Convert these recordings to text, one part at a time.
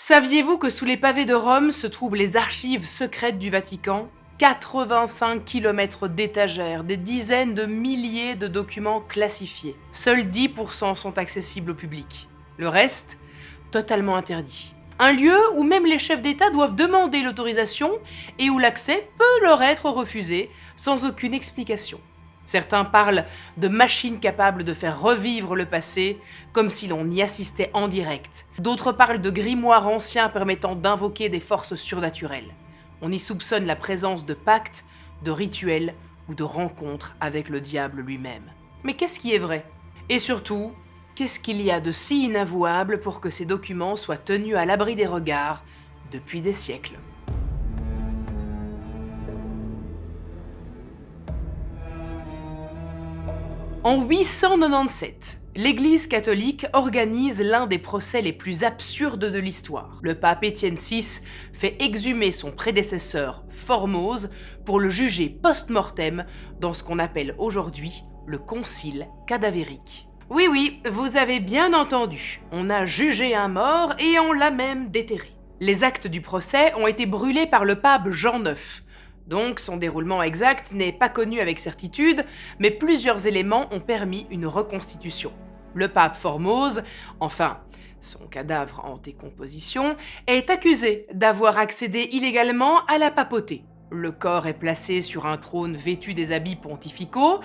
Saviez-vous que sous les pavés de Rome se trouvent les archives secrètes du Vatican? 85 kilomètres d'étagères, des dizaines de milliers de documents classifiés. Seuls 10% sont accessibles au public. Le reste, totalement interdit. Un lieu où même les chefs d'État doivent demander l'autorisation et où l'accès peut leur être refusé sans aucune explication. Certains parlent de machines capables de faire revivre le passé, comme si l'on y assistait en direct. D'autres parlent de grimoires anciens permettant d'invoquer des forces surnaturelles. On y soupçonne la présence de pactes, de rituels ou de rencontres avec le diable lui-même. Mais qu'est-ce qui est vrai? Et surtout, qu'est-ce qu'il y a de si inavouable pour que ces documents soient tenus à l'abri des regards depuis des siècles? En 897, l'Église catholique organise l'un des procès les plus absurdes de l'histoire. Le pape Étienne VI fait exhumer son prédécesseur Formose pour le juger post-mortem dans ce qu'on appelle aujourd'hui le concile cadavérique. Oui, vous avez bien entendu, on a jugé un mort et on l'a même déterré. Les actes du procès ont été brûlés par le pape Jean IX. Donc son déroulement exact n'est pas connu avec certitude, mais plusieurs éléments ont permis une reconstitution. Le pape Formose, enfin son cadavre en décomposition, est accusé d'avoir accédé illégalement à la papauté. Le corps est placé sur un trône vêtu des habits pontificaux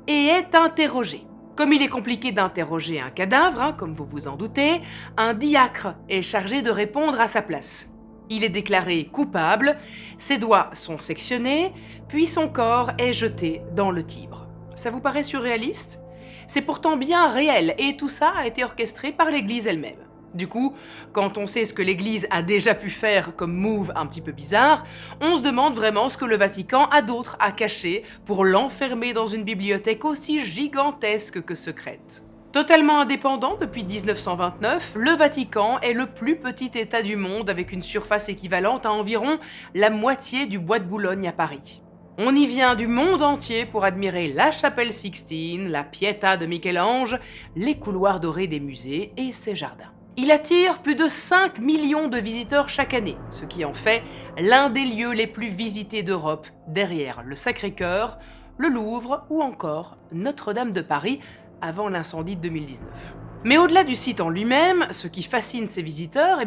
et est interrogé. Comme il est compliqué d'interroger un cadavre, comme vous vous en doutez, un diacre est chargé de répondre à sa place. Il est déclaré coupable, ses doigts sont sectionnés, puis son corps est jeté dans le Tibre. Ça vous paraît surréaliste? C'est pourtant bien réel, et tout ça a été orchestré par l'Église elle-même. Du coup, quand on sait ce que l'Église a déjà pu faire comme move un petit peu bizarre, on se demande vraiment ce que le Vatican a d'autre à cacher pour l'enfermer dans une bibliothèque aussi gigantesque que secrète. Totalement indépendant depuis 1929, le Vatican est le plus petit État du monde avec une surface équivalente à environ la moitié du bois de Boulogne à Paris. On y vient du monde entier pour admirer la chapelle Sixtine, la Pietà de Michel-Ange, les couloirs dorés des musées et ses jardins. Il attire plus de 5 millions de visiteurs chaque année, ce qui en fait l'un des lieux les plus visités d'Europe, derrière le Sacré-Cœur, le Louvre ou encore Notre-Dame de Paris, avant l'incendie de 2019. Mais au-delà du site en lui-même, ce qui fascine ses visiteurs,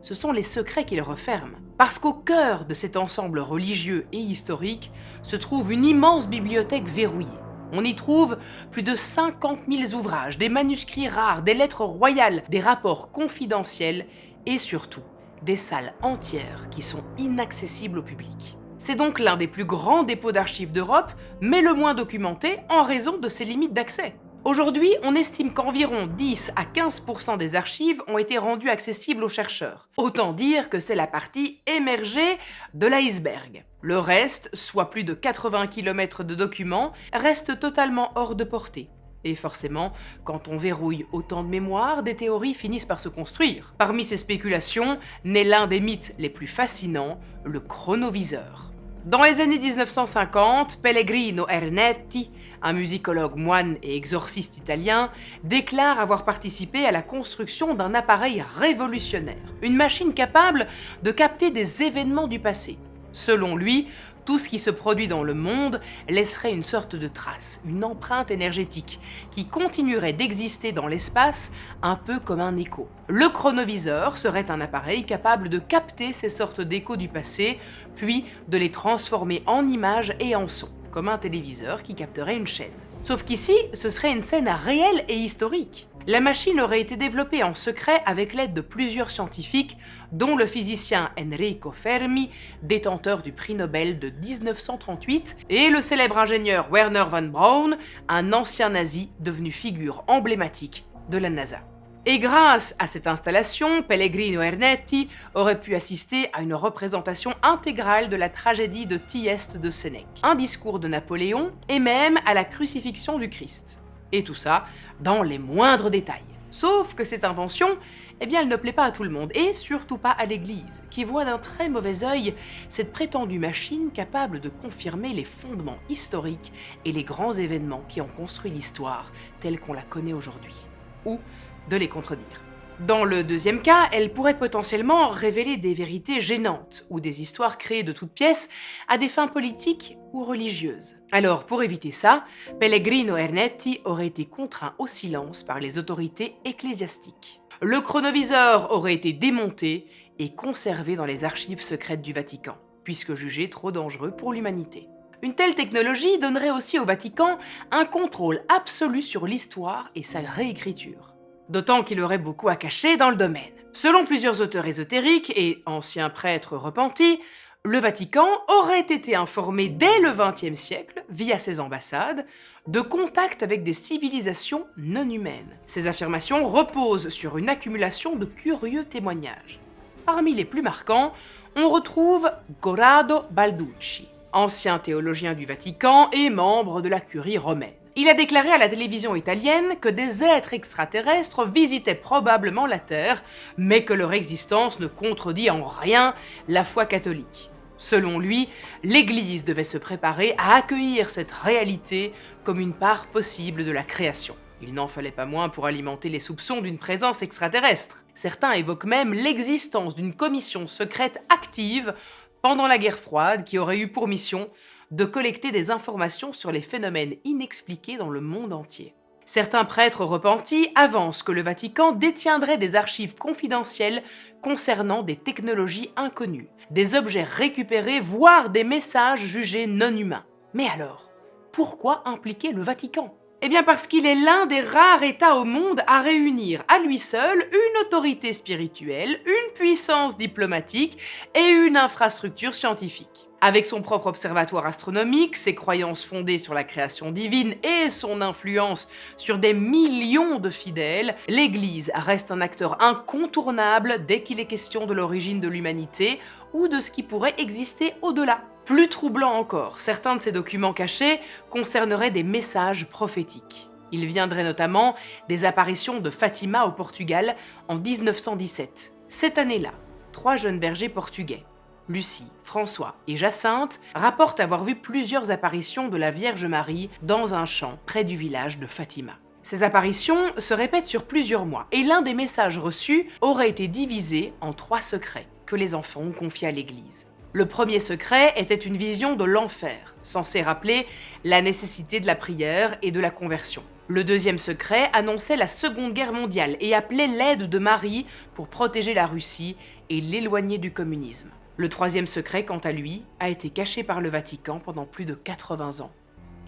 ce sont les secrets qu'il referme. Parce qu'au cœur de cet ensemble religieux et historique se trouve une immense bibliothèque verrouillée. On y trouve plus de 50 000 ouvrages, des manuscrits rares, des lettres royales, des rapports confidentiels et surtout des salles entières qui sont inaccessibles au public. C'est donc l'un des plus grands dépôts d'archives d'Europe, mais le moins documenté en raison de ses limites d'accès. Aujourd'hui, on estime qu'environ 10 à 15% des archives ont été rendues accessibles aux chercheurs. Autant dire que c'est la partie émergée de l'iceberg. Le reste, soit plus de 80 km de documents, reste totalement hors de portée. Et forcément, quand on verrouille autant de mémoire, des théories finissent par se construire. Parmi ces spéculations, naît l'un des mythes les plus fascinants, le chronoviseur. Dans les années 1950, Pellegrino Ernetti, un musicologue moine et exorciste italien, déclare avoir participé à la construction d'un appareil révolutionnaire, une machine capable de capter des événements du passé. Selon lui, tout ce qui se produit dans le monde laisserait une sorte de trace, une empreinte énergétique, qui continuerait d'exister dans l'espace un peu comme un écho. Le chronoviseur serait un appareil capable de capter ces sortes d'échos du passé, puis de les transformer en images et en sons, comme un téléviseur qui capterait une chaîne. Sauf qu'ici, ce serait une scène réelle et historique. La machine aurait été développée en secret avec l'aide de plusieurs scientifiques, dont le physicien Enrico Fermi, détenteur du prix Nobel de 1938, et le célèbre ingénieur Werner von Braun, un ancien nazi devenu figure emblématique de la NASA. Et grâce à cette installation, Pellegrino Ernetti aurait pu assister à une représentation intégrale de la tragédie de Thieste de Sénèque, un discours de Napoléon et même à la crucifixion du Christ. Et tout ça dans les moindres détails. Sauf que cette invention, elle ne plaît pas à tout le monde, et surtout pas à l'Église, qui voit d'un très mauvais œil cette prétendue machine capable de confirmer les fondements historiques et les grands événements qui ont construit l'histoire telle qu'on la connaît aujourd'hui, ou de les contredire. Dans le deuxième cas, elle pourrait potentiellement révéler des vérités gênantes ou des histoires créées de toutes pièces à des fins politiques ou religieuses. Alors, pour éviter ça, Pellegrino Ernetti aurait été contraint au silence par les autorités ecclésiastiques. Le chronoviseur aurait été démonté et conservé dans les archives secrètes du Vatican, puisque jugé trop dangereux pour l'humanité. Une telle technologie donnerait aussi au Vatican un contrôle absolu sur l'histoire et sa réécriture. D'autant qu'il aurait beaucoup à cacher dans le domaine. Selon plusieurs auteurs ésotériques et anciens prêtres repentis, le Vatican aurait été informé dès le XXe siècle, via ses ambassades, de contacts avec des civilisations non humaines. Ces affirmations reposent sur une accumulation de curieux témoignages. Parmi les plus marquants, on retrouve Corrado Balducci, ancien théologien du Vatican et membre de la curie romaine. Il a déclaré à la télévision italienne que des êtres extraterrestres visitaient probablement la Terre, mais que leur existence ne contredit en rien la foi catholique. Selon lui, l'Église devait se préparer à accueillir cette réalité comme une part possible de la création. Il n'en fallait pas moins pour alimenter les soupçons d'une présence extraterrestre. Certains évoquent même l'existence d'une commission secrète active pendant la guerre froide qui aurait eu pour mission de collecter des informations sur les phénomènes inexpliqués dans le monde entier. Certains prêtres repentis avancent que le Vatican détiendrait des archives confidentielles concernant des technologies inconnues, des objets récupérés, voire des messages jugés non humains. Mais alors, pourquoi impliquer le Vatican ? Eh bien parce qu'il est l'un des rares États au monde à réunir à lui seul une autorité spirituelle, une puissance diplomatique et une infrastructure scientifique. Avec son propre observatoire astronomique, ses croyances fondées sur la création divine et son influence sur des millions de fidèles, l'Église reste un acteur incontournable dès qu'il est question de l'origine de l'humanité ou de ce qui pourrait exister au-delà. Plus troublant encore, certains de ces documents cachés concerneraient des messages prophétiques. Ils viendraient notamment des apparitions de Fatima au Portugal en 1917. Cette année-là, 3 jeunes bergers portugais, Lucie, François et Jacinthe, rapportent avoir vu plusieurs apparitions de la Vierge Marie dans un champ près du village de Fatima. Ces apparitions se répètent sur plusieurs mois et l'un des messages reçus aurait été divisé en 3 secrets que les enfants ont confiés à l'Église. Le premier secret était une vision de l'enfer, censé rappeler la nécessité de la prière et de la conversion. Le deuxième secret annonçait la Seconde Guerre mondiale et appelait l'aide de Marie pour protéger la Russie et l'éloigner du communisme. Le troisième secret, quant à lui, a été caché par le Vatican pendant plus de 80 ans.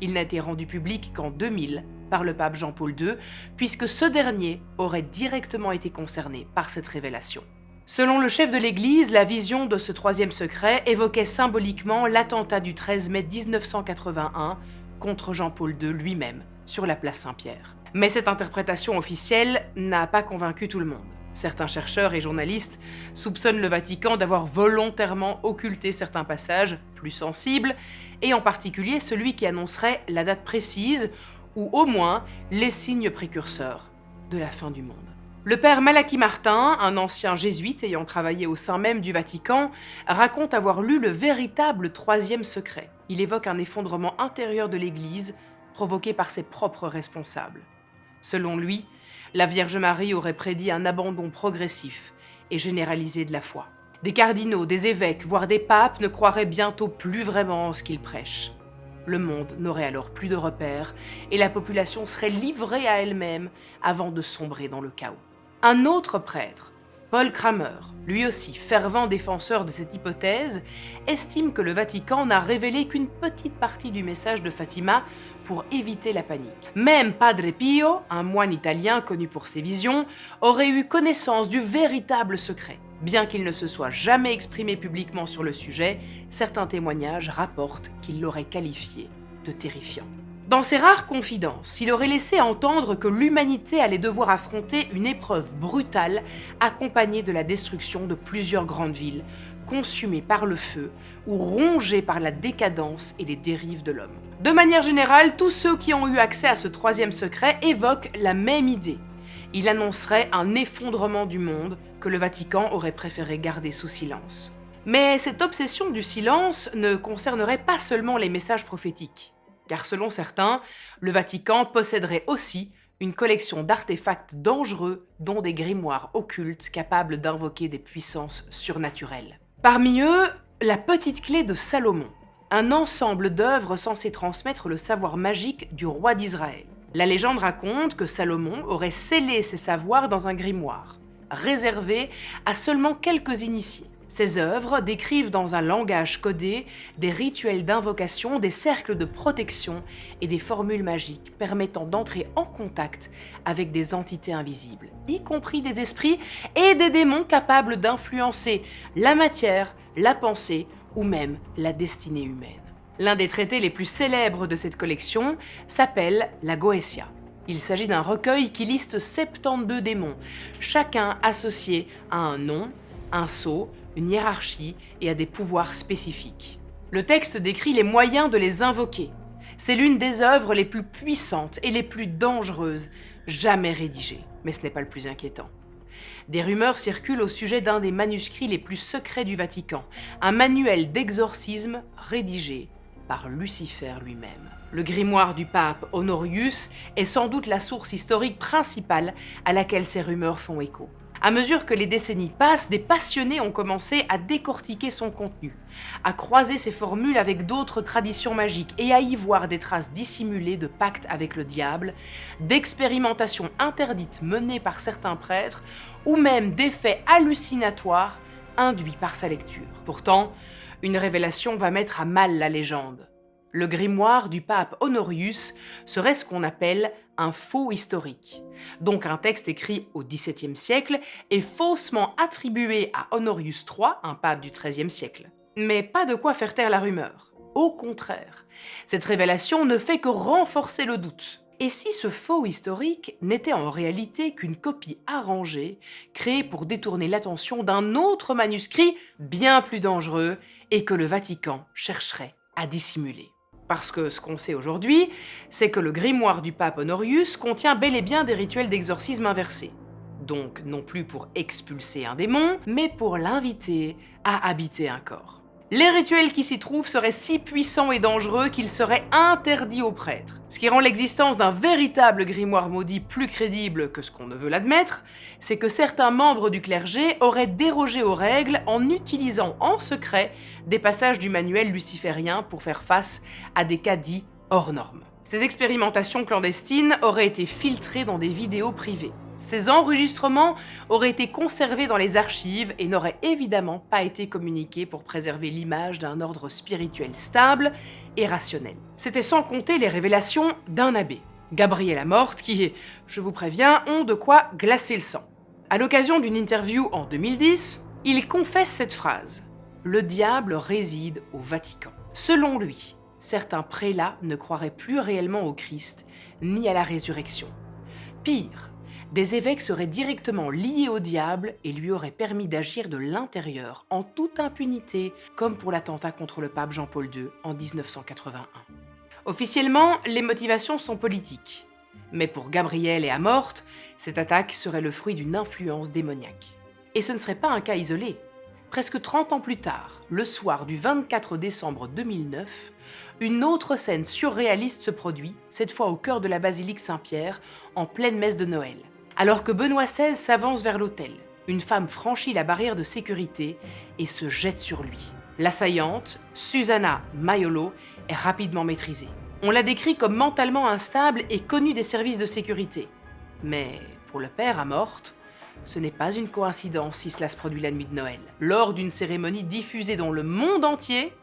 Il n'a été rendu public qu'en 2000 par le pape Jean-Paul II, puisque ce dernier aurait directement été concerné par cette révélation. Selon le chef de l'Église, la vision de ce troisième secret évoquait symboliquement l'attentat du 13 mai 1981 contre Jean-Paul II lui-même, sur la place Saint-Pierre. Mais cette interprétation officielle n'a pas convaincu tout le monde. Certains chercheurs et journalistes soupçonnent le Vatican d'avoir volontairement occulté certains passages plus sensibles, et en particulier celui qui annoncerait la date précise, ou au moins les signes précurseurs de la fin du monde. Le père Malachi Martin, un ancien jésuite ayant travaillé au sein même du Vatican, raconte avoir lu le véritable troisième secret. Il évoque un effondrement intérieur de l'Église provoqué par ses propres responsables. Selon lui, la Vierge Marie aurait prédit un abandon progressif et généralisé de la foi. Des cardinaux, des évêques, voire des papes ne croiraient bientôt plus vraiment en ce qu'ils prêchent. Le monde n'aurait alors plus de repères et la population serait livrée à elle-même avant de sombrer dans le chaos. Un autre prêtre, Paul Kramer, lui aussi fervent défenseur de cette hypothèse, estime que le Vatican n'a révélé qu'une petite partie du message de Fatima pour éviter la panique. Même Padre Pio, un moine italien connu pour ses visions, aurait eu connaissance du véritable secret. Bien qu'il ne se soit jamais exprimé publiquement sur le sujet, certains témoignages rapportent qu'il l'aurait qualifié de terrifiant. Dans ses rares confidences, il aurait laissé entendre que l'humanité allait devoir affronter une épreuve brutale accompagnée de la destruction de plusieurs grandes villes, consumées par le feu ou rongées par la décadence et les dérives de l'homme. De manière générale, tous ceux qui ont eu accès à ce troisième secret évoquent la même idée. Il annoncerait un effondrement du monde que le Vatican aurait préféré garder sous silence. Mais cette obsession du silence ne concernerait pas seulement les messages prophétiques. Car selon certains, le Vatican posséderait aussi une collection d'artefacts dangereux, dont des grimoires occultes capables d'invoquer des puissances surnaturelles. Parmi eux, la petite clé de Salomon, un ensemble d'œuvres censées transmettre le savoir magique du roi d'Israël. La légende raconte que Salomon aurait scellé ses savoirs dans un grimoire, réservé à seulement quelques initiés. Ces œuvres décrivent dans un langage codé des rituels d'invocation, des cercles de protection et des formules magiques permettant d'entrer en contact avec des entités invisibles, y compris des esprits et des démons capables d'influencer la matière, la pensée ou même la destinée humaine. L'un des traités les plus célèbres de cette collection s'appelle la Goétia. Il s'agit d'un recueil qui liste 72 démons, chacun associé à un nom, un sceau, une hiérarchie et à des pouvoirs spécifiques. Le texte décrit les moyens de les invoquer. C'est l'une des œuvres les plus puissantes et les plus dangereuses jamais rédigées, mais ce n'est pas le plus inquiétant. Des rumeurs circulent au sujet d'un des manuscrits les plus secrets du Vatican, un manuel d'exorcisme rédigé par Lucifer lui-même. Le grimoire du pape Honorius est sans doute la source historique principale à laquelle ces rumeurs font écho. À mesure que les décennies passent, des passionnés ont commencé à décortiquer son contenu, à croiser ses formules avec d'autres traditions magiques et à y voir des traces dissimulées de pactes avec le diable, d'expérimentations interdites menées par certains prêtres ou même d'effets hallucinatoires induits par sa lecture. Pourtant, une révélation va mettre à mal la légende. Le grimoire du pape Honorius serait ce qu'on appelle un faux historique, donc un texte écrit au XVIIe siècle et faussement attribué à Honorius III, un pape du XIIIe siècle. Mais pas de quoi faire taire la rumeur. Au contraire, cette révélation ne fait que renforcer le doute. Et si ce faux historique n'était en réalité qu'une copie arrangée, créée pour détourner l'attention d'un autre manuscrit bien plus dangereux et que le Vatican chercherait à dissimuler? Parce que ce qu'on sait aujourd'hui, c'est que le grimoire du pape Honorius contient bel et bien des rituels d'exorcisme inversés. Donc non plus pour expulser un démon, mais pour l'inviter à habiter un corps. Les rituels qui s'y trouvent seraient si puissants et dangereux qu'ils seraient interdits aux prêtres. Ce qui rend l'existence d'un véritable grimoire maudit plus crédible que ce qu'on ne veut l'admettre, c'est que certains membres du clergé auraient dérogé aux règles en utilisant en secret des passages du manuel luciférien pour faire face à des cas dits hors normes. Ces expérimentations clandestines auraient été filtrées dans des vidéos privées. Ces enregistrements auraient été conservés dans les archives et n'auraient évidemment pas été communiqués pour préserver l'image d'un ordre spirituel stable et rationnel. C'était sans compter les révélations d'un abbé, Gabriel Amorth, qui, je vous préviens, ont de quoi glacer le sang. À l'occasion d'une interview en 2010, il confesse cette phrase : « Le diable réside au Vatican ». Selon lui, certains prélats ne croiraient plus réellement au Christ ni à la résurrection. Pire, des évêques seraient directement liés au diable et lui auraient permis d'agir de l'intérieur, en toute impunité, comme pour l'attentat contre le pape Jean-Paul II en 1981. Officiellement, les motivations sont politiques. Mais pour Gabriel et Amorth, cette attaque serait le fruit d'une influence démoniaque. Et ce ne serait pas un cas isolé. Presque 30 ans plus tard, le soir du 24 décembre 2009, une autre scène surréaliste se produit, cette fois au cœur de la basilique Saint-Pierre, en pleine messe de Noël. Alors que Benoît XVI s'avance vers l'autel, une femme franchit la barrière de sécurité et se jette sur lui. L'assaillante, Susanna Maiolo, est rapidement maîtrisée. On la décrit comme mentalement instable et connue des services de sécurité. Mais pour le père Amorth, ce n'est pas une coïncidence si cela se produit la nuit de Noël, lors d'une cérémonie diffusée dans le monde entier,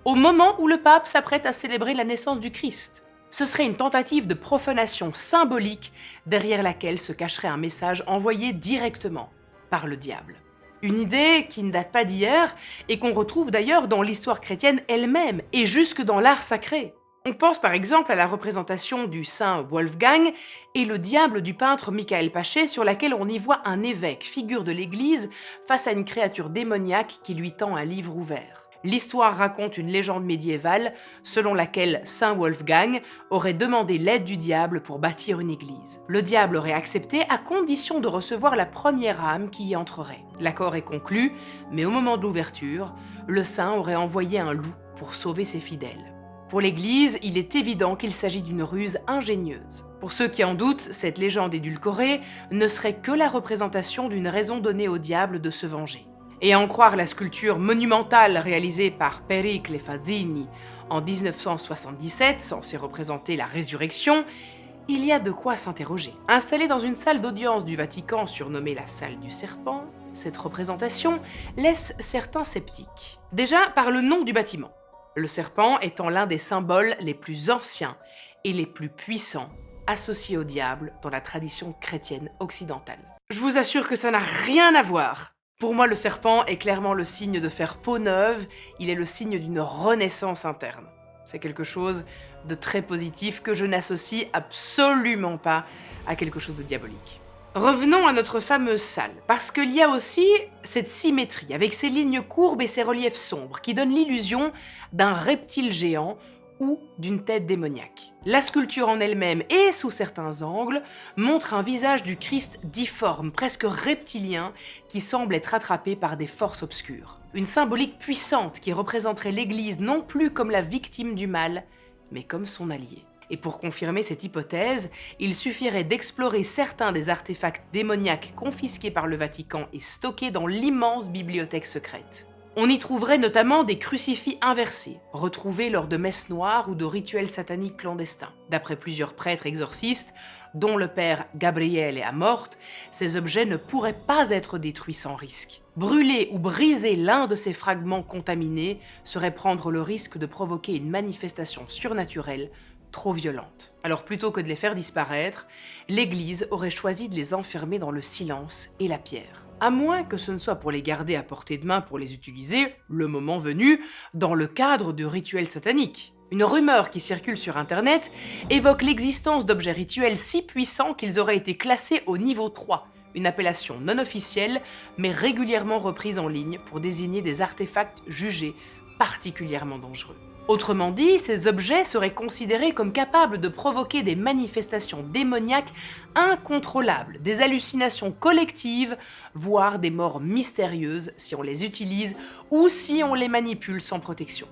au moment où le pape s'apprête à célébrer la naissance du Christ. Ce serait une tentative de profanation symbolique derrière laquelle se cacherait un message envoyé directement par le diable. Une idée qui ne date pas d'hier et qu'on retrouve d'ailleurs dans l'histoire chrétienne elle-même et jusque dans l'art sacré. On pense par exemple à la représentation du saint Wolfgang et le diable du peintre Michael Paché sur laquelle on y voit un évêque, figure de l'Église, face à une créature démoniaque qui lui tend un livre ouvert. L'histoire raconte une légende médiévale selon laquelle Saint Wolfgang aurait demandé l'aide du diable pour bâtir une église. Le diable aurait accepté à condition de recevoir la première âme qui y entrerait. L'accord est conclu, mais au moment de l'ouverture, le saint aurait envoyé un loup pour sauver ses fidèles. Pour l'Église, il est évident qu'il s'agit d'une ruse ingénieuse. Pour ceux qui en doutent, cette légende édulcorée ne serait que la représentation d'une raison donnée au diable de se venger. Et à en croire la sculpture monumentale réalisée par Pericle Fazzini en 1977, censée représenter la résurrection, il y a de quoi s'interroger. Installée dans une salle d'audience du Vatican surnommée la salle du serpent, cette représentation laisse certains sceptiques. Déjà par le nom du bâtiment, le serpent étant l'un des symboles les plus anciens et les plus puissants associés au diable dans la tradition chrétienne occidentale. Je vous assure que ça n'a rien à voir. Pour moi, le serpent est clairement le signe de faire peau neuve, il est le signe d'une renaissance interne. C'est quelque chose de très positif que je n'associe absolument pas à quelque chose de diabolique. Revenons à notre fameuse salle, parce qu'il y a aussi cette symétrie avec ses lignes courbes et ses reliefs sombres qui donnent l'illusion d'un reptile géant ou d'une tête démoniaque. La sculpture en elle-même et sous certains angles montre un visage du Christ difforme, presque reptilien, qui semble être attrapé par des forces obscures. Une symbolique puissante qui représenterait l'Église non plus comme la victime du mal, mais comme son allié. Et pour confirmer cette hypothèse, il suffirait d'explorer certains des artefacts démoniaques confisqués par le Vatican et stockés dans l'immense bibliothèque secrète. On y trouverait notamment des crucifix inversés, retrouvés lors de messes noires ou de rituels sataniques clandestins. D'après plusieurs prêtres exorcistes, dont le père Gabriele Amort, ces objets ne pourraient pas être détruits sans risque. Brûler ou briser l'un de ces fragments contaminés serait prendre le risque de provoquer une manifestation surnaturelle trop violente. Alors plutôt que de les faire disparaître, l'Église aurait choisi de les enfermer dans le silence et la pierre. À moins que ce ne soit pour les garder à portée de main pour les utiliser, le moment venu, dans le cadre de rituels sataniques. Une rumeur qui circule sur internet évoque l'existence d'objets rituels si puissants qu'ils auraient été classés au niveau 3, une appellation non officielle mais régulièrement reprise en ligne pour désigner des artefacts jugés particulièrement dangereux. Autrement dit, ces objets seraient considérés comme capables de provoquer des manifestations démoniaques incontrôlables, des hallucinations collectives, voire des morts mystérieuses si on les utilise ou si on les manipule sans protection.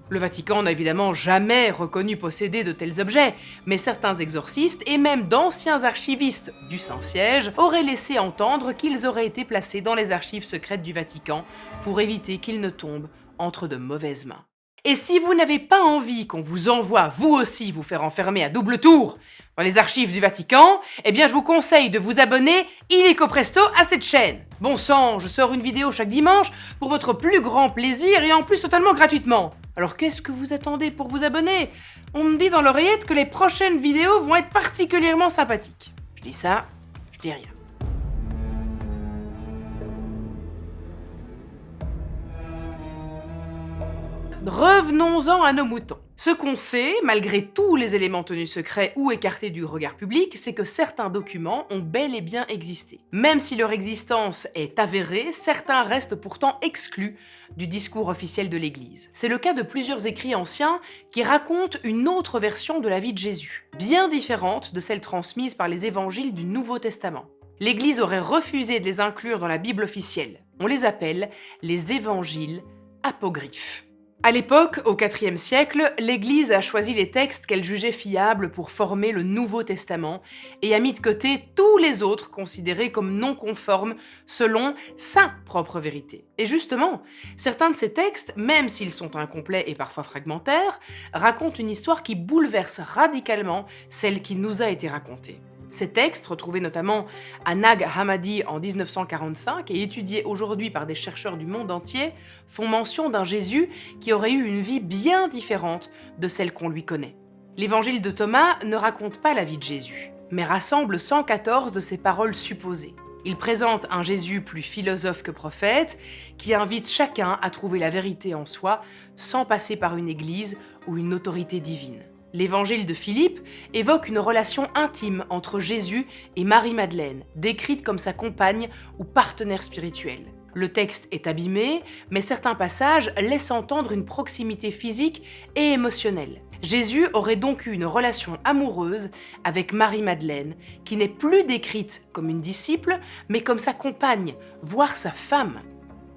Le Vatican n'a évidemment jamais reconnu posséder de tels objets, mais certains exorcistes et même d'anciens archivistes du Saint-Siège auraient laissé entendre qu'ils auraient été placés dans les archives secrètes du Vatican pour éviter qu'ils ne tombent entre de mauvaises mains. Et si vous n'avez pas envie qu'on vous envoie, vous aussi, vous faire enfermer à double tour dans les archives du Vatican, eh bien je vous conseille de vous abonner illico presto à cette chaîne. Bon sang, je sors une vidéo chaque dimanche pour votre plus grand plaisir et en plus totalement gratuitement. Alors qu'est-ce que vous attendez pour vous abonner? On me dit dans l'oreillette que les prochaines vidéos vont être particulièrement sympathiques. Je dis ça, je dis rien. Revenons-en à nos moutons. Ce qu'on sait, malgré tous les éléments tenus secrets ou écartés du regard public, c'est que certains documents ont bel et bien existé. Même si leur existence est avérée, certains restent pourtant exclus du discours officiel de l'Église. C'est le cas de plusieurs écrits anciens qui racontent une autre version de la vie de Jésus, bien différente de celle transmise par les évangiles du Nouveau Testament. L'Église aurait refusé de les inclure dans la Bible officielle. On les appelle les évangiles apocryphes. À l'époque, au IVe siècle, l'Église a choisi les textes qu'elle jugeait fiables pour former le Nouveau Testament et a mis de côté tous les autres considérés comme non conformes selon sa propre vérité. Et justement, certains de ces textes, même s'ils sont incomplets et parfois fragmentaires, racontent une histoire qui bouleverse radicalement celle qui nous a été racontée. Ces textes, retrouvés notamment à Nag Hammadi en 1945 et étudiés aujourd'hui par des chercheurs du monde entier, font mention d'un Jésus qui aurait eu une vie bien différente de celle qu'on lui connaît. L'évangile de Thomas ne raconte pas la vie de Jésus, mais rassemble 114 de ses paroles supposées. Il présente un Jésus plus philosophe que prophète, qui invite chacun à trouver la vérité en soi sans passer par une église ou une autorité divine. L'évangile de Philippe évoque une relation intime entre Jésus et Marie-Madeleine, décrite comme sa compagne ou partenaire spirituel. Le texte est abîmé, mais certains passages laissent entendre une proximité physique et émotionnelle. Jésus aurait donc eu une relation amoureuse avec Marie-Madeleine, qui n'est plus décrite comme une disciple, mais comme sa compagne, voire sa femme.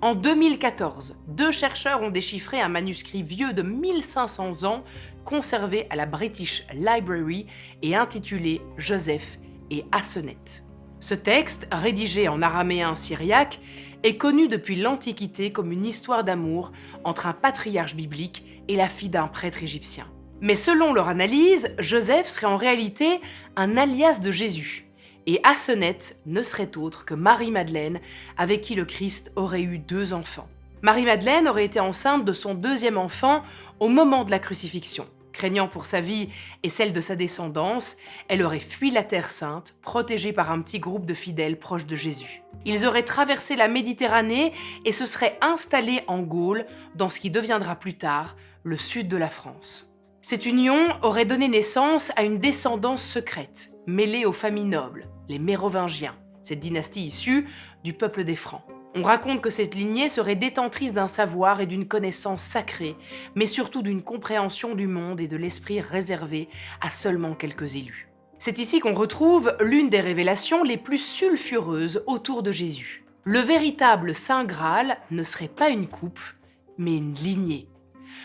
En 2014, 2 chercheurs ont déchiffré un manuscrit vieux de 1500 ans conservé à la British Library et intitulé Joseph et Aseneth. Ce texte, rédigé en araméen syriaque, est connu depuis l'Antiquité comme une histoire d'amour entre un patriarche biblique et la fille d'un prêtre égyptien. Mais selon leur analyse, Joseph serait en réalité un alias de Jésus, et Aseneth ne serait autre que Marie-Madeleine, avec qui le Christ aurait eu 2 enfants. Marie-Madeleine aurait été enceinte de son 2e enfant au moment de la crucifixion. Craignant pour sa vie et celle de sa descendance, elle aurait fui la Terre Sainte, protégée par un petit groupe de fidèles proches de Jésus. Ils auraient traversé la Méditerranée et se seraient installés en Gaule, dans ce qui deviendra plus tard le sud de la France. Cette union aurait donné naissance à une descendance secrète, mêlée aux familles nobles, les Mérovingiens, cette dynastie issue du peuple des Francs. On raconte que cette lignée serait détentrice d'un savoir et d'une connaissance sacrée, mais surtout d'une compréhension du monde et de l'esprit réservé à seulement quelques élus. C'est ici qu'on retrouve l'une des révélations les plus sulfureuses autour de Jésus. Le véritable Saint Graal ne serait pas une coupe, mais une lignée.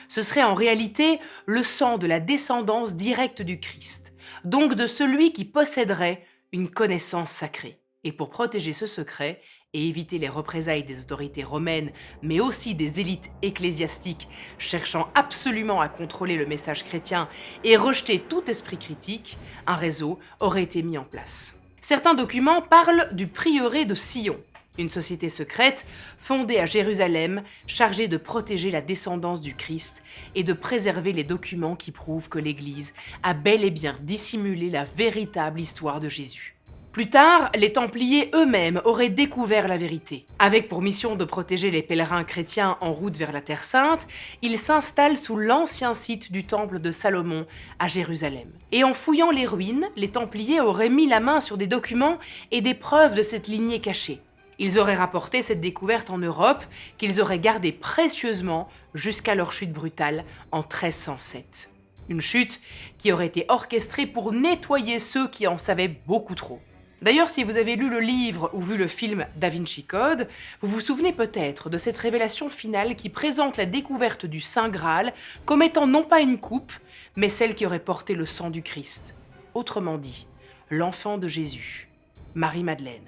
Ce serait en réalité le sang de la descendance directe du Christ, donc de celui qui posséderait une connaissance sacrée. Et pour protéger ce secret et éviter les représailles des autorités romaines, mais aussi des élites ecclésiastiques cherchant absolument à contrôler le message chrétien et rejeter tout esprit critique, un réseau aurait été mis en place. Certains documents parlent du prieuré de Sion, une société secrète fondée à Jérusalem, chargée de protéger la descendance du Christ et de préserver les documents qui prouvent que l'Église a bel et bien dissimulé la véritable histoire de Jésus. Plus tard, les Templiers eux-mêmes auraient découvert la vérité. Avec pour mission de protéger les pèlerins chrétiens en route vers la Terre Sainte, ils s'installent sous l'ancien site du temple de Salomon à Jérusalem. Et en fouillant les ruines, les Templiers auraient mis la main sur des documents et des preuves de cette lignée cachée. Ils auraient rapporté cette découverte en Europe, qu'ils auraient gardée précieusement jusqu'à leur chute brutale en 1307. Une chute qui aurait été orchestrée pour nettoyer ceux qui en savaient beaucoup trop. D'ailleurs, si vous avez lu le livre ou vu le film Da Vinci Code, vous vous souvenez peut-être de cette révélation finale qui présente la découverte du Saint Graal comme étant non pas une coupe, mais celle qui aurait porté le sang du Christ. Autrement dit, l'enfant de Jésus, Marie-Madeleine.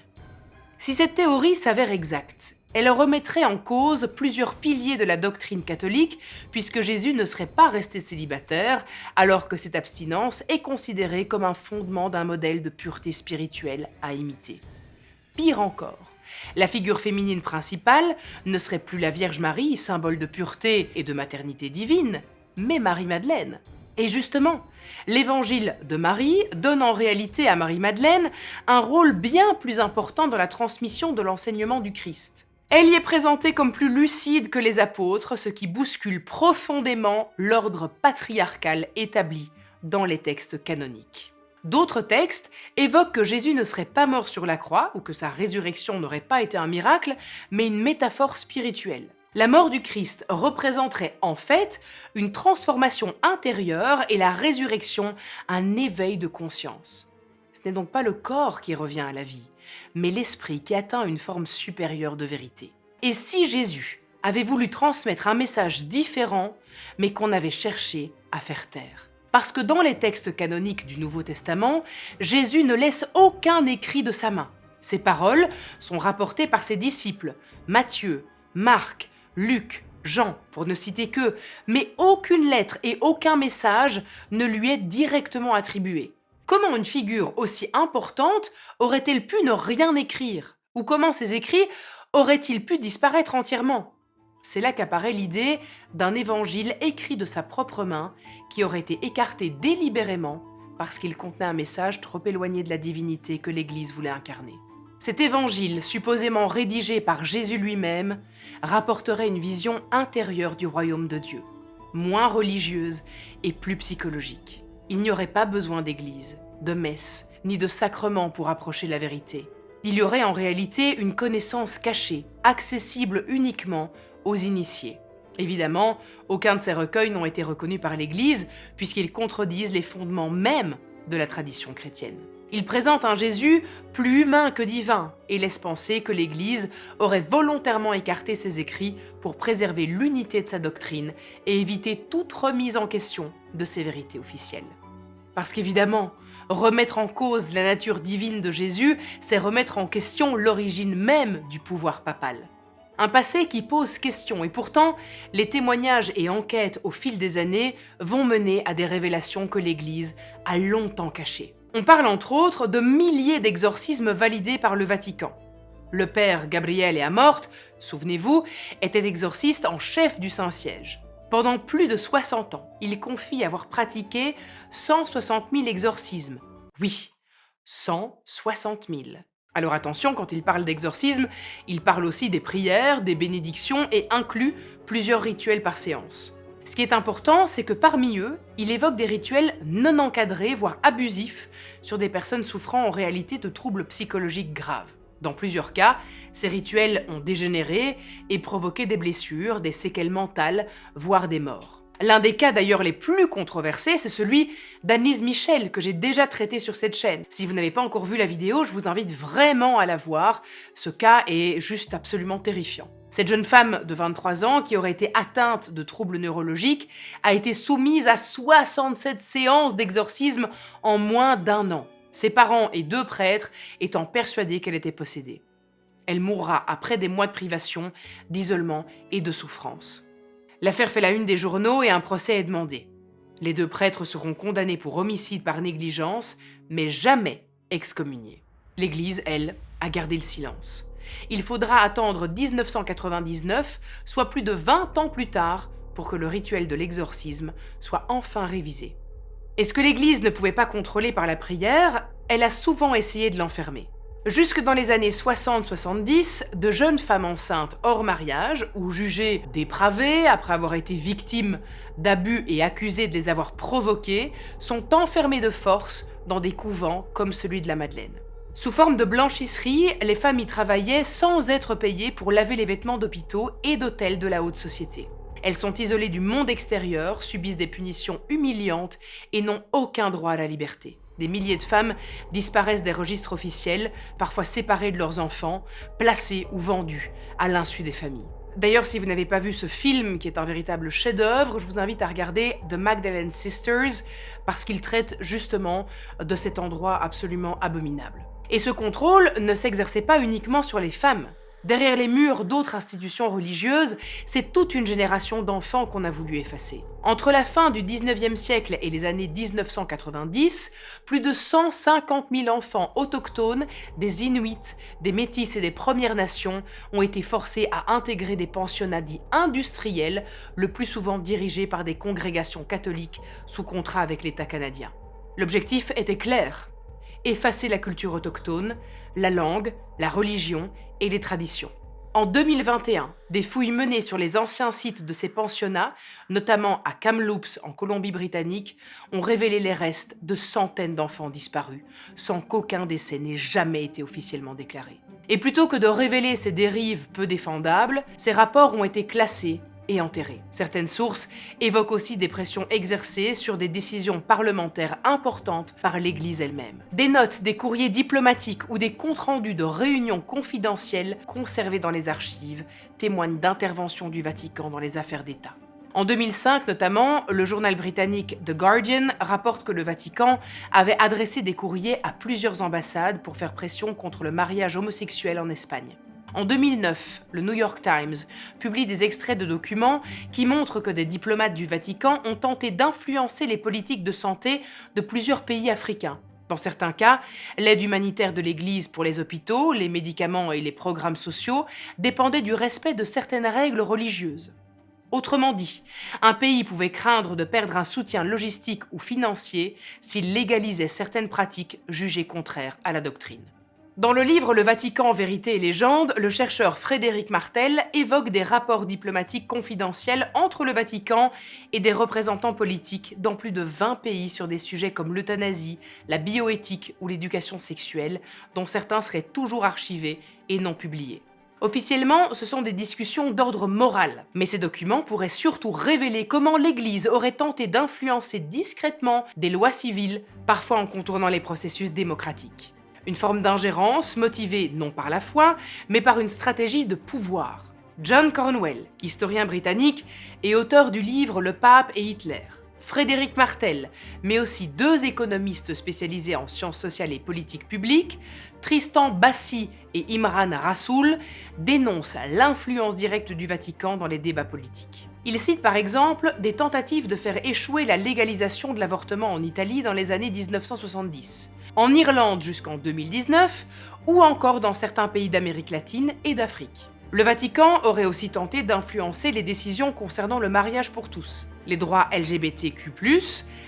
Si cette théorie s'avère exacte, elle remettrait en cause plusieurs piliers de la doctrine catholique, puisque Jésus ne serait pas resté célibataire, alors que cette abstinence est considérée comme un fondement d'un modèle de pureté spirituelle à imiter. Pire encore, la figure féminine principale ne serait plus la Vierge Marie, symbole de pureté et de maternité divine, mais Marie-Madeleine. Et justement, l'évangile de Marie donne en réalité à Marie-Madeleine un rôle bien plus important dans la transmission de l'enseignement du Christ. Elle y est présentée comme plus lucide que les apôtres, ce qui bouscule profondément l'ordre patriarcal établi dans les textes canoniques. D'autres textes évoquent que Jésus ne serait pas mort sur la croix ou que sa résurrection n'aurait pas été un miracle, mais une métaphore spirituelle. La mort du Christ représenterait en fait une transformation intérieure et la résurrection un éveil de conscience. Ce n'est donc pas le corps qui revient à la vie, mais l'esprit qui atteint une forme supérieure de vérité. Et si Jésus avait voulu transmettre un message différent, mais qu'on avait cherché à faire taire? Parce que dans les textes canoniques du Nouveau Testament, Jésus ne laisse aucun écrit de sa main. Ses paroles sont rapportées par ses disciples, Matthieu, Marc, Luc, Jean, pour ne citer qu'eux, mais aucune lettre et aucun message ne lui est directement attribué. Comment une figure aussi importante aurait-elle pu ne rien écrire? Ou comment ses écrits auraient-ils pu disparaître entièrement? C'est là qu'apparaît l'idée d'un évangile écrit de sa propre main qui aurait été écarté délibérément parce qu'il contenait un message trop éloigné de la divinité que l'Église voulait incarner. Cet évangile, supposément rédigé par Jésus lui-même, rapporterait une vision intérieure du royaume de Dieu, moins religieuse et plus psychologique. Il n'y aurait pas besoin d'église, de messe, ni de sacrement pour approcher la vérité. Il y aurait en réalité une connaissance cachée, accessible uniquement aux initiés. Évidemment, aucun de ces recueils n'ont été reconnus par l'Église, puisqu'ils contredisent les fondements mêmes de la tradition chrétienne. Il présente un Jésus plus humain que divin et laisse penser que l'Église aurait volontairement écarté ses écrits pour préserver l'unité de sa doctrine et éviter toute remise en question de ses vérités officielles. Parce qu'évidemment, remettre en cause la nature divine de Jésus, c'est remettre en question l'origine même du pouvoir papal. Un passé qui pose question et pourtant, les témoignages et enquêtes au fil des années vont mener à des révélations que l'Église a longtemps cachées. On parle entre autres de milliers d'exorcismes validés par le Vatican. Le père Gabriele Amort, souvenez-vous, était exorciste en chef du Saint-Siège. Pendant plus de 60 ans, il confie avoir pratiqué 160 000 exorcismes. Oui, 160 000. Alors attention, quand il parle d'exorcisme, il parle aussi des prières, des bénédictions et inclut plusieurs rituels par séance. Ce qui est important, c'est que parmi eux, il évoque des rituels non encadrés, voire abusifs, sur des personnes souffrant en réalité de troubles psychologiques graves. Dans plusieurs cas, ces rituels ont dégénéré et provoqué des blessures, des séquelles mentales, voire des morts. L'un des cas d'ailleurs les plus controversés, c'est celui d'Annelise Michel, que j'ai déjà traité sur cette chaîne. Si vous n'avez pas encore vu la vidéo, je vous invite vraiment à la voir. Ce cas est juste absolument terrifiant. Cette jeune femme de 23 ans, qui aurait été atteinte de troubles neurologiques, a été soumise à 67 séances d'exorcisme en moins d'1 an. Ses parents et 2 prêtres étant persuadés qu'elle était possédée. Elle mourra après des mois de privation, d'isolement et de souffrance. L'affaire fait la une des journaux et un procès est demandé. Les 2 prêtres seront condamnés pour homicide par négligence, mais jamais excommuniés. L'Église, elle, a gardé le silence. Il faudra attendre 1999, soit plus de 20 ans plus tard, pour que le rituel de l'exorcisme soit enfin révisé. Et ce que l'Église ne pouvait pas contrôler par la prière, elle a souvent essayé de l'enfermer. Jusque dans les années 60-70, de jeunes femmes enceintes hors mariage, ou jugées dépravées après avoir été victimes d'abus et accusées de les avoir provoquées, sont enfermées de force dans des couvents comme celui de la Madeleine. Sous forme de blanchisserie, les femmes y travaillaient sans être payées pour laver les vêtements d'hôpitaux et d'hôtels de la haute société. Elles sont isolées du monde extérieur, subissent des punitions humiliantes et n'ont aucun droit à la liberté. Des milliers de femmes disparaissent des registres officiels, parfois séparées de leurs enfants, placées ou vendues à l'insu des familles. D'ailleurs, si vous n'avez pas vu ce film, qui est un véritable chef-d'œuvre, je vous invite à regarder The Magdalene Sisters, parce qu'il traite justement de cet endroit absolument abominable. Et ce contrôle ne s'exerçait pas uniquement sur les femmes. Derrière les murs d'autres institutions religieuses, c'est toute une génération d'enfants qu'on a voulu effacer. Entre la fin du 19e siècle et les années 1990, plus de 150 000 enfants autochtones, des Inuits, des Métis et des Premières Nations ont été forcés à intégrer des pensionnats dits industriels, le plus souvent dirigés par des congrégations catholiques sous contrat avec l'État canadien. L'objectif était clair: effacer la culture autochtone, la langue, la religion et les traditions. En 2021, des fouilles menées sur les anciens sites de ces pensionnats, notamment à Kamloops en Colombie-Britannique, ont révélé les restes de centaines d'enfants disparus, sans qu'aucun décès n'ait jamais été officiellement déclaré. Et plutôt que de révéler ces dérives peu défendables, ces rapports ont été classés et enterrés. Certaines sources évoquent aussi des pressions exercées sur des décisions parlementaires importantes par l'Église elle-même. Des notes, des courriers diplomatiques ou des comptes rendus de réunions confidentielles conservés dans les archives témoignent d'interventions du Vatican dans les affaires d'État. En 2005 notamment, le journal britannique The Guardian rapporte que le Vatican avait adressé des courriers à plusieurs ambassades pour faire pression contre le mariage homosexuel en Espagne. En 2009, le New York Times publie des extraits de documents qui montrent que des diplomates du Vatican ont tenté d'influencer les politiques de santé de plusieurs pays africains. Dans certains cas, l'aide humanitaire de l'Église pour les hôpitaux, les médicaments et les programmes sociaux dépendait du respect de certaines règles religieuses. Autrement dit, un pays pouvait craindre de perdre un soutien logistique ou financier s'il légalisait certaines pratiques jugées contraires à la doctrine. Dans le livre Le Vatican, vérité et légende, le chercheur Frédéric Martel évoque des rapports diplomatiques confidentiels entre le Vatican et des représentants politiques dans plus de 20 pays sur des sujets comme l'euthanasie, la bioéthique ou l'éducation sexuelle, dont certains seraient toujours archivés et non publiés. Officiellement, ce sont des discussions d'ordre moral, mais ces documents pourraient surtout révéler comment l'Église aurait tenté d'influencer discrètement des lois civiles, parfois en contournant les processus démocratiques. Une forme d'ingérence motivée non par la foi, mais par une stratégie de pouvoir. John Cornwell, historien britannique et auteur du livre Le Pape et Hitler, Frédéric Martel, mais aussi 2 économistes spécialisés en sciences sociales et politiques publiques, Tristan Bassi et Imran Rasool, dénoncent l'influence directe du Vatican dans les débats politiques. Ils citent par exemple des tentatives de faire échouer la légalisation de l'avortement en Italie dans les années 1970, en Irlande jusqu'en 2019, ou encore dans certains pays d'Amérique latine et d'Afrique. Le Vatican aurait aussi tenté d'influencer les décisions concernant le mariage pour tous, les droits LGBTQ+,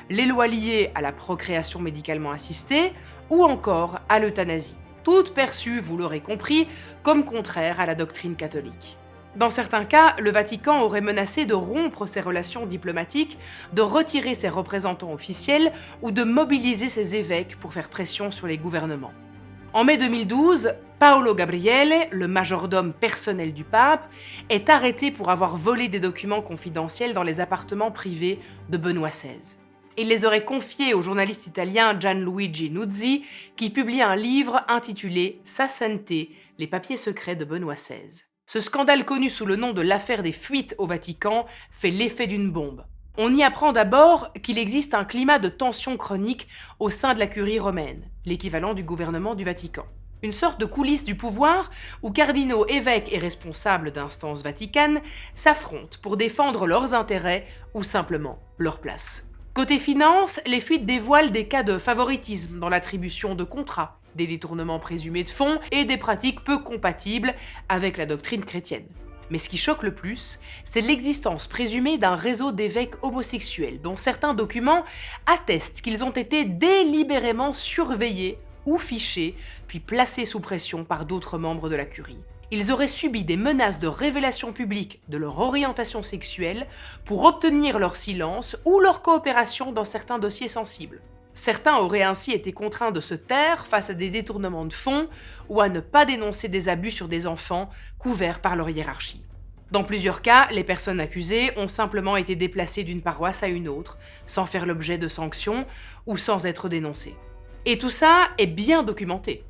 les lois liées à la procréation médicalement assistée ou encore à l'euthanasie, toutes perçues, vous l'aurez compris, comme contraires à la doctrine catholique. Dans certains cas, le Vatican aurait menacé de rompre ses relations diplomatiques, de retirer ses représentants officiels ou de mobiliser ses évêques pour faire pression sur les gouvernements. En mai 2012, Paolo Gabriele, le majordome personnel du pape, est arrêté pour avoir volé des documents confidentiels dans les appartements privés de Benoît XVI. Il les aurait confiés au journaliste italien Gianluigi Nuzzi, qui publie un livre intitulé Sa Sainteté, les papiers secrets de Benoît XVI. Ce scandale connu sous le nom de l'affaire des fuites au Vatican fait l'effet d'une bombe. On y apprend d'abord qu'il existe un climat de tension chronique au sein de la curie romaine, l'équivalent du gouvernement du Vatican. Une sorte de coulisse du pouvoir où cardinaux, évêques et responsables d'instances vaticanes s'affrontent pour défendre leurs intérêts ou simplement leur place. Côté finances, les fuites dévoilent des cas de favoritisme dans l'attribution de contrats, des détournements présumés de fonds et des pratiques peu compatibles avec la doctrine chrétienne. Mais ce qui choque le plus, c'est l'existence présumée d'un réseau d'évêques homosexuels dont certains documents attestent qu'ils ont été délibérément surveillés ou fichés, puis placés sous pression par d'autres membres de la curie. Ils auraient subi des menaces de révélation publique de leur orientation sexuelle pour obtenir leur silence ou leur coopération dans certains dossiers sensibles. Certains auraient ainsi été contraints de se taire face à des détournements de fonds ou à ne pas dénoncer des abus sur des enfants couverts par leur hiérarchie. Dans plusieurs cas, les personnes accusées ont simplement été déplacées d'une paroisse à une autre, sans faire l'objet de sanctions ou sans être dénoncées. Et tout ça est bien documenté.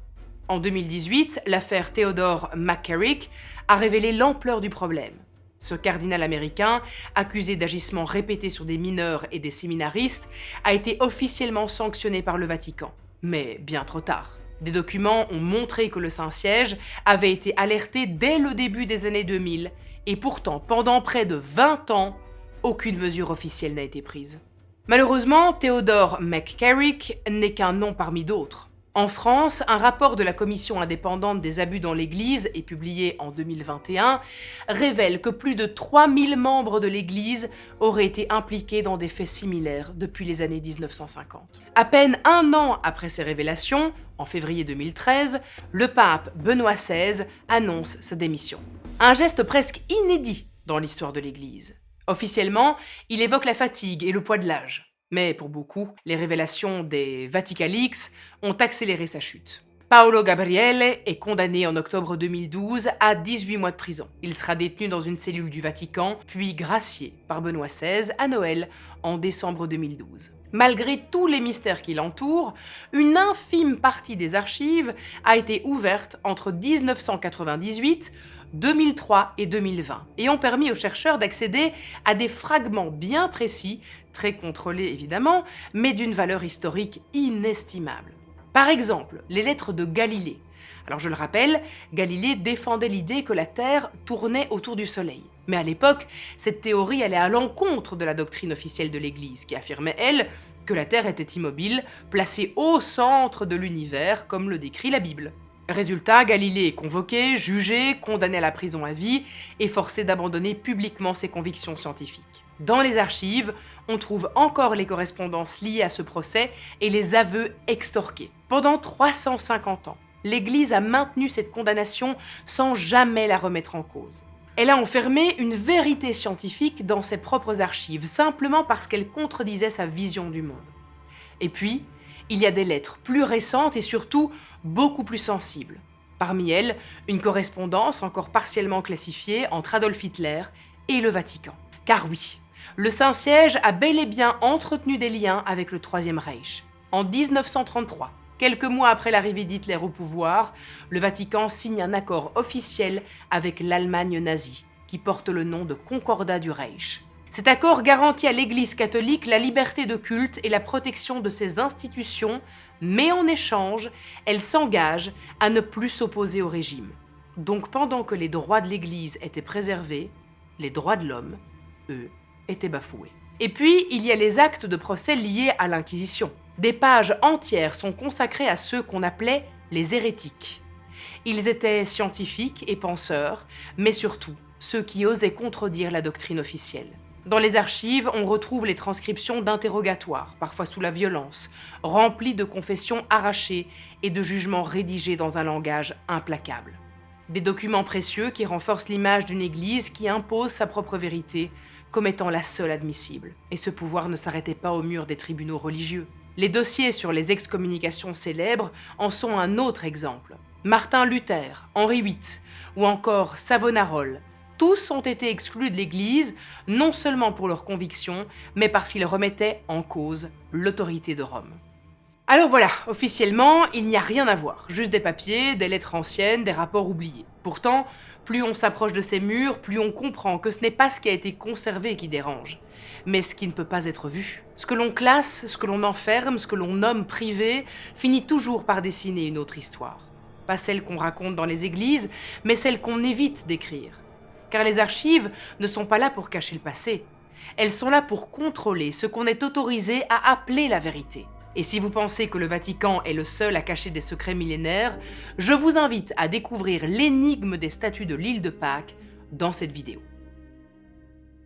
En 2018, l'affaire Theodore McCarrick a révélé l'ampleur du problème. Ce cardinal américain, accusé d'agissements répétés sur des mineurs et des séminaristes, a été officiellement sanctionné par le Vatican. Mais bien trop tard. Des documents ont montré que le Saint-Siège avait été alerté dès le début des années 2000, et pourtant, pendant près de 20 ans, aucune mesure officielle n'a été prise. Malheureusement, Theodore McCarrick n'est qu'un nom parmi d'autres. En France, un rapport de la Commission indépendante des abus dans l'Église, et publié en 2021, révèle que plus de 3000 membres de l'Église auraient été impliqués dans des faits similaires depuis les années 1950. À peine un an après ces révélations, en février 2013, le pape Benoît XVI annonce sa démission. Un geste presque inédit dans l'histoire de l'Église. Officiellement, il évoque la fatigue et le poids de l'âge. Mais pour beaucoup, les révélations des VaticaLeaks ont accéléré sa chute. Paolo Gabriele est condamné en octobre 2012 à 18 mois de prison. Il sera détenu dans une cellule du Vatican, puis gracié par Benoît XVI à Noël en décembre 2012. Malgré tous les mystères qui l'entourent, une infime partie des archives a été ouverte entre 1998, 2003 et 2020 et ont permis aux chercheurs d'accéder à des fragments bien précis, très contrôlés évidemment, mais d'une valeur historique inestimable. Par exemple, les lettres de Galilée. Alors je le rappelle, Galilée défendait l'idée que la Terre tournait autour du Soleil. Mais à l'époque, cette théorie allait à l'encontre de la doctrine officielle de l'Église, qui affirmait, elle, que la Terre était immobile, placée au centre de l'univers, comme le décrit la Bible. Résultat, Galilée est convoqué, jugé, condamné à la prison à vie et forcé d'abandonner publiquement ses convictions scientifiques. Dans les archives, on trouve encore les correspondances liées à ce procès et les aveux extorqués. Pendant 350 ans, l'Église a maintenu cette condamnation sans jamais la remettre en cause. Elle a enfermé une vérité scientifique dans ses propres archives, simplement parce qu'elle contredisait sa vision du monde. Et puis, il y a des lettres plus récentes et surtout beaucoup plus sensibles. Parmi elles, une correspondance encore partiellement classifiée entre Adolf Hitler et le Vatican. Car oui, le Saint-Siège a bel et bien entretenu des liens avec le Troisième Reich. En 1933, quelques mois après l'arrivée d'Hitler au pouvoir, le Vatican signe un accord officiel avec l'Allemagne nazie, qui porte le nom de Concordat du Reich. Cet accord garantit à l'Église catholique la liberté de culte et la protection de ses institutions, mais en échange, elle s'engage à ne plus s'opposer au régime. Donc pendant que les droits de l'Église étaient préservés, les droits de l'homme, eux, étaient bafoués. Et puis, il y a les actes de procès liés à l'Inquisition. Des pages entières sont consacrées à ceux qu'on appelait les hérétiques. Ils étaient scientifiques et penseurs, mais surtout ceux qui osaient contredire la doctrine officielle. Dans les archives, on retrouve les transcriptions d'interrogatoires, parfois sous la violence, remplies de confessions arrachées et de jugements rédigés dans un langage implacable. Des documents précieux qui renforcent l'image d'une Église qui impose sa propre vérité comme étant la seule admissible. Et ce pouvoir ne s'arrêtait pas au mur des tribunaux religieux. Les dossiers sur les excommunications célèbres en sont un autre exemple. Martin Luther, Henri VIII ou encore Savonarola, tous ont été exclus de l'Église, non seulement pour leurs convictions, mais parce qu'ils remettaient en cause l'autorité de Rome. Alors voilà, officiellement, il n'y a rien à voir, juste des papiers, des lettres anciennes, des rapports oubliés. Pourtant, plus on s'approche de ces murs, plus on comprend que ce n'est pas ce qui a été conservé qui dérange, mais ce qui ne peut pas être vu. Ce que l'on classe, ce que l'on enferme, ce que l'on nomme privé, finit toujours par dessiner une autre histoire. Pas celle qu'on raconte dans les églises, mais celle qu'on évite d'écrire. Car les archives ne sont pas là pour cacher le passé. Elles sont là pour contrôler ce qu'on est autorisé à appeler la vérité. Et si vous pensez que le Vatican est le seul à cacher des secrets millénaires, je vous invite à découvrir l'énigme des statues de l'île de Pâques dans cette vidéo.